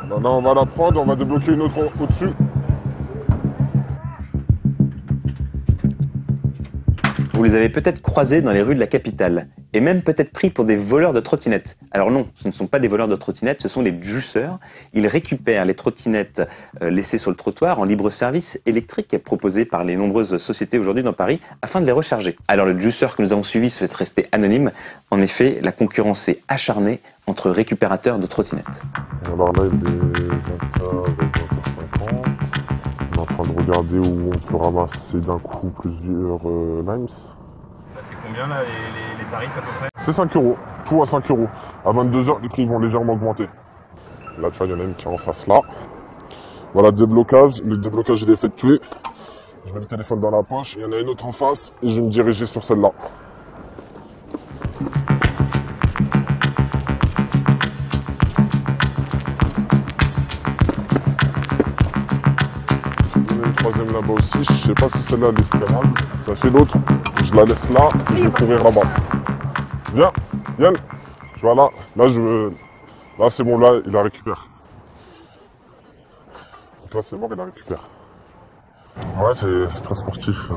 Maintenant, on va la prendre, on va débloquer une autre au-dessus. Vous les avez peut-être croisés dans les rues de la capitale, et même peut-être pris pour des voleurs de trottinettes. Alors non, ce ne sont pas des voleurs de trottinettes, ce sont les juiceurs. Ils récupèrent les trottinettes laissées sur le trottoir en libre service électrique proposé par les nombreuses sociétés aujourd'hui dans Paris afin de les recharger. Alors le juiceur que nous avons suivi souhaite rester anonyme. En effet, la concurrence est acharnée entre récupérateurs de trottinettes. Alors là, il est 20h, 20h50. On est en train de regarder où on peut ramasser d'un coup plusieurs limes. C'est combien là les tarifs à peu près? C'est 5 €, tout à 5 €. À 22h, les prix vont légèrement augmenter. Là, tu vois, il y en a une qui est en face là. Voilà, déblocage. Le déblocage, il est effectué. Je mets le téléphone dans la poche. Il y en a une autre en face et je vais me diriger sur celle-là. Une troisième là-bas aussi. Je sais pas si celle-là elle est scannable. Ça fait l'autre. Je la laisse là et je vais courir là-bas. Viens, Yann. Voilà. Là, c'est bon, là, il la récupère. Donc là, c'est bon, il la récupère. Ouais, c'est très sportif.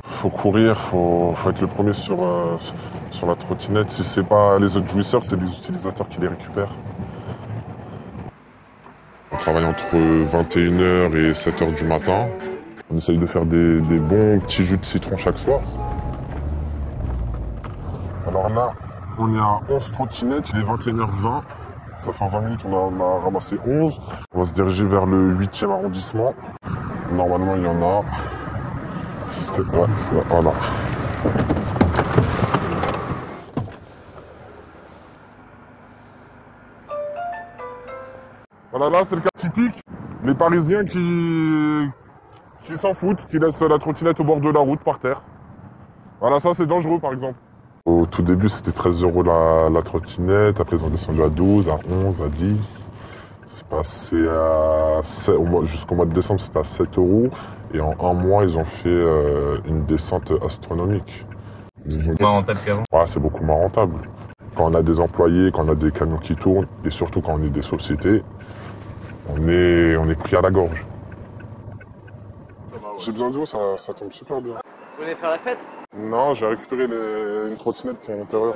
Faut courir, faut être le premier sur la trottinette. Si c'est pas les autres jouisseurs, c'est les utilisateurs qui les récupèrent. On travaille entre 21h et 7h du matin. On essaye de faire des bons petits jus de citron chaque soir. Alors là, on est à 11 trottinettes, il est 21h20. Ça fait 20 minutes, on a ramassé 11. On va se diriger vers le 8e arrondissement. Normalement, il y en a. Ouais, voilà. Voilà, là, c'est le cas typique. Les Parisiens qui s'en foutent, qui laissent la trottinette au bord de la route par terre. Voilà, ça, c'est dangereux, par exemple. Au tout début, c'était 13 € la trottinette. Après, ils ont descendu à 12, à 11, à 10. C'est passé à 7, jusqu'au mois de décembre, c'était à 7 €. Et en un mois, ils ont fait une descente astronomique. C'est moins rentable qu'avant. Ouais, c'est beaucoup moins rentable. Quand on a des employés, quand on a des camions qui tournent, et surtout quand on est des sociétés, on est pris à la gorge. J'ai besoin de vous, ça tombe super bien. Vous voulez faire la fête? Non, j'ai récupéré une trottinette qui est à l'intérieur.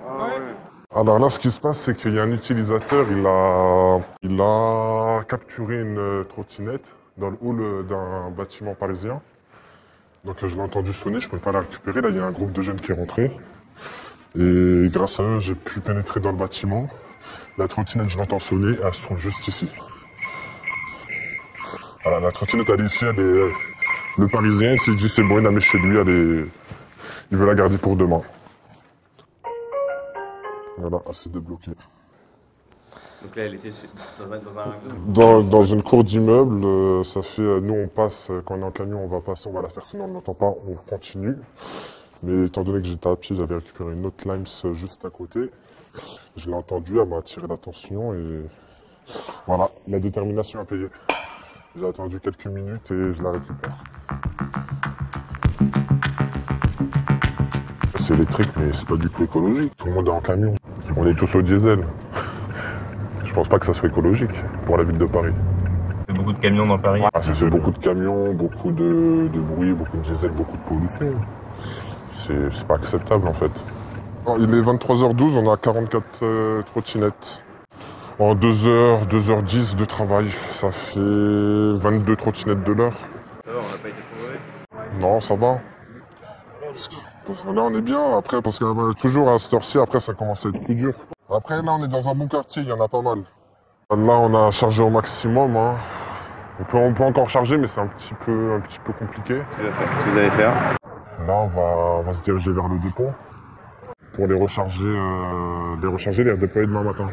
Ah ouais. Alors là, ce qui se passe, c'est qu'il y a un utilisateur, il a capturé une trottinette dans le hall d'un bâtiment parisien. Donc je l'ai entendu sonner, je ne peux pas la récupérer. Là, il y a un groupe de jeunes qui est rentré. Et grâce à eux, j'ai pu pénétrer dans le bâtiment. La trottinette, je l'entends sonner, elle se trouve juste ici. Voilà, la trottinette, elle est ici, le Parisien, il s'est dit c'est bon, il la met chez lui, il veut la garder pour demain. Voilà, elle s'est débloquée. Donc là, elle était dans Dans une cour d'immeuble, ça fait, nous on passe, quand on est en camion, on va passer, on va la faire sinon on n'entend pas, on continue. Mais étant donné que j'étais à pied, j'avais récupéré une autre Limes juste à côté. Je l'ai entendue, elle m'a attiré l'attention et voilà, la détermination à payer. J'ai attendu quelques minutes et je la récupère. C'est électrique, mais c'est pas du tout écologique. Tout le monde est en camion. On est tous au diesel. Je pense pas que ça soit écologique pour la ville de Paris. Il y a beaucoup de camions dans Paris. Ah, ça fait beaucoup de camions, beaucoup de bruit, beaucoup de diesel, beaucoup de pollution. C'est pas acceptable en fait. Il est 23h12, on a 44 trottinettes. En 2h, 2h10 de travail, ça fait 22 trottinettes de l'heure. Ça va, on n'a pas été trop mauvais. Non, ça va. Là, on est bien après, parce que toujours à cette heure-ci, après, ça commence à être plus dur. Après, là, on est dans un bon quartier, il y en a pas mal. Là, on a chargé au maximum. Hein. On peut encore charger, mais c'est un petit peu compliqué. Qu'est-ce que vous allez faire? Là, on va se diriger vers le dépôt pour les recharger, les redéployer demain matin.